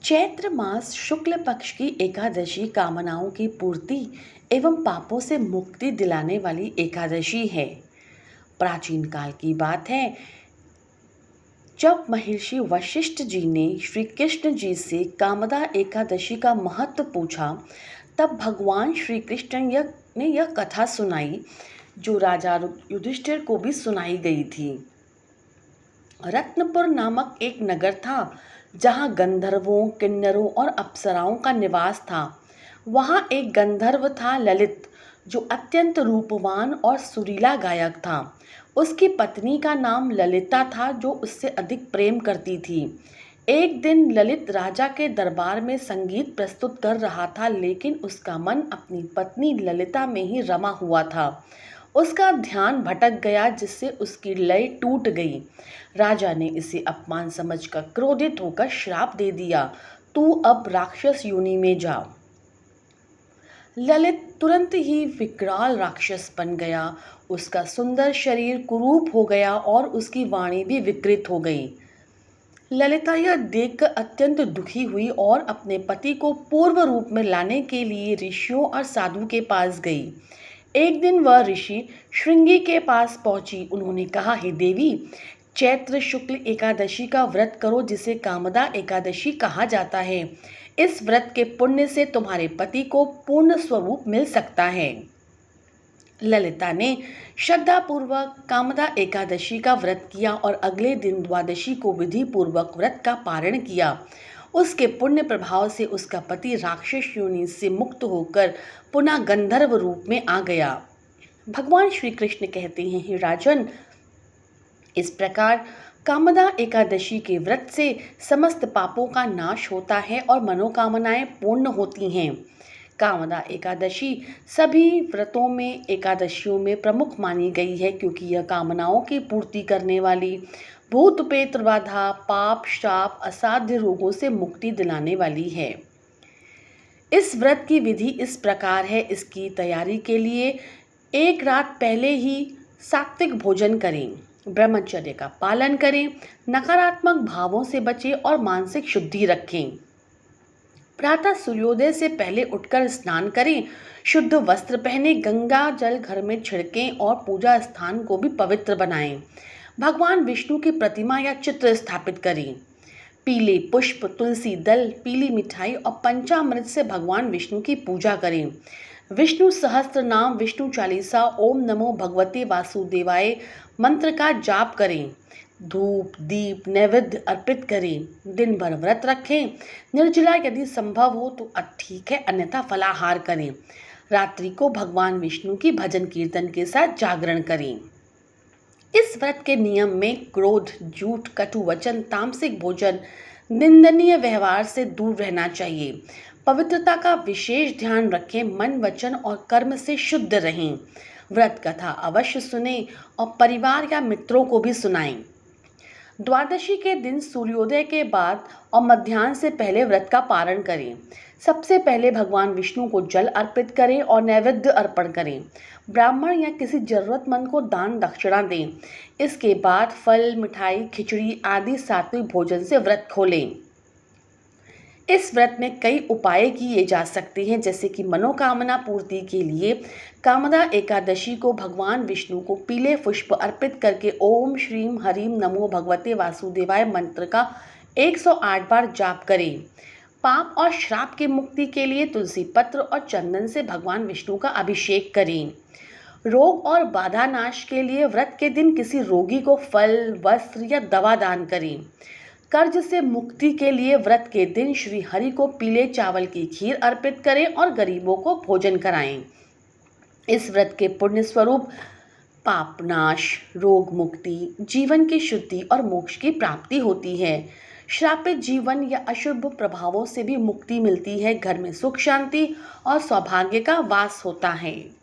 चैत्र मास शुक्ल पक्ष की एकादशी कामनाओं की पूर्ति एवं पापों से मुक्ति दिलाने वाली एकादशी है। प्राचीन काल की बात है, जब महर्षि वशिष्ठ जी ने श्री कृष्ण जी से कामदा एकादशी का महत्व पूछा, तब भगवान श्री कृष्ण ने यह कथा सुनाई, जो राजा युधिष्ठिर को भी सुनाई गई थी। रत्नपुर नामक एक नगर था, जहाँ गंधर्वों, किन्नरों और अप्सराओं का निवास था। वहाँ एक गंधर्व था ललित, जो अत्यंत रूपवान और सुरीला गायक था। उसकी पत्नी का नाम ललिता था, जो उससे अधिक प्रेम करती थी। एक दिन ललित राजा के दरबार में संगीत प्रस्तुत कर रहा था, लेकिन उसका मन अपनी पत्नी ललिता में ही रमा हुआ था। उसका ध्यान भटक गया, जिससे उसकी लय टूट गई। राजा ने इसे अपमान समझकर क्रोधित होकर श्राप दे दिया, तू अब राक्षस योनि में जा। ललित तुरंत ही विकराल राक्षस बन गया। उसका सुंदर शरीर कुरूप हो गया और उसकी वाणी भी विकृत हो गई। ललिता यह देखकर अत्यंत दुखी हुई और अपने पति को पूर्व रूप में लाने के लिए ऋषियों और साधु के पास गई। एक दिन वह ऋषि श्रृंगी के पास पहुंची। उन्होंने कहा, हे देवी, चैत्र शुक्ल एकादशी का व्रत करो, जिसे कामदा एकादशी कहा जाता है। इस व्रत के पुण्य से तुम्हारे पति को पूर्ण स्वरूप मिल सकता है। ललिता ने श्रद्धापूर्वक कामदा एकादशी का व्रत किया और अगले दिन द्वादशी को विधि पूर्वक व्रत का पारण किया। उसके पुण्य प्रभाव से उसका पति राक्षस योनि से मुक्त होकर पुनः गंधर्व रूप में आ गया। भगवान श्री कृष्ण कहते हैं, हे राजन, इस प्रकार कामदा एकादशी के व्रत से समस्त पापों का नाश होता है और मनोकामनाएं पूर्ण होती हैं। कामदा एकादशी सभी व्रतों में एकादशियों में प्रमुख मानी गई है, क्योंकि यह कामनाओं की पूर्ति करने वाली, भूत प्रेत बाधा, पाप शाप, असाध्य रोगों से मुक्ति दिलाने वाली है। इस व्रत की विधि इस प्रकार है। इसकी तैयारी के लिए एक रात पहले ही सात्विक भोजन करें, ब्रह्मचर्य का पालन करें, नकारात्मक भावों से बचें और मानसिक शुद्धि रखें। प्रातः सूर्योदय से पहले उठकर स्नान करें, शुद्ध वस्त्र पहने, गंगा जल घर में छिड़कें और पूजा स्थान को भी पवित्र बनाएं। भगवान विष्णु की प्रतिमा या चित्र स्थापित करें। पीले पुष्प, तुलसी दल, पीली मिठाई और पंचामृत से भगवान विष्णु की पूजा करें। विष्णु सहस्त्र नाम, विष्णु चालीसा, ओम नमो भगवते वासुदेवाय मंत्र का जाप करें। धूप दीप नैवेद्य अर्पित करें। दिन भर व्रत रखें। निर्जला यदि संभव हो तो ठीक है, अन्यथा फलाहार करें। रात्रि को भगवान विष्णु की भजन कीर्तन के साथ जागरण करें। इस व्रत के नियम में क्रोध, झूठ, कटु वचन, तामसिक भोजन, निंदनीय व्यवहार से दूर रहना चाहिए। पवित्रता का विशेष ध्यान रखें। मन, वचन और कर्म से शुद्ध रहें। व्रत कथा अवश्य सुनें और परिवार या मित्रों को भी सुनाएं। द्वादशी के दिन सूर्योदय के बाद और मध्याह्न से पहले व्रत का पारण करें। सबसे पहले भगवान विष्णु को जल अर्पित करें और नैवेद्य अर्पण करें। ब्राह्मण या किसी जरूरतमंद को दान दक्षिणा दें। इसके बाद फल, मिठाई, खिचड़ी आदि सात्विक भोजन से व्रत खोलें। इस व्रत में कई उपाय किए जा सकते हैं, जैसे कि मनोकामना पूर्ति के लिए कामदा एकादशी को भगवान विष्णु को पीले पुष्प अर्पित करके ओम श्रीम हरिम नमो भगवते वासुदेवाय मंत्र का 108 बार जाप करें। पाप और श्राप की मुक्ति के लिए तुलसी पत्र और चंदन से भगवान विष्णु का अभिषेक करें। रोग और बाधा नाश के लिए व्रत के दिन किसी रोगी को फल, वस्त्र या दवा दान करें। कर्ज से मुक्ति के लिए व्रत के दिन श्री हरि को पीले चावल की खीर अर्पित करें और गरीबों को भोजन कराएं। इस व्रत के पुण्य स्वरूप पाप नाश, रोग मुक्ति, जीवन की शुद्धि और मोक्ष की प्राप्ति होती है। श्रापित जीवन या अशुभ प्रभावों से भी मुक्ति मिलती है। घर में सुख, शांति और सौभाग्य का वास होता है।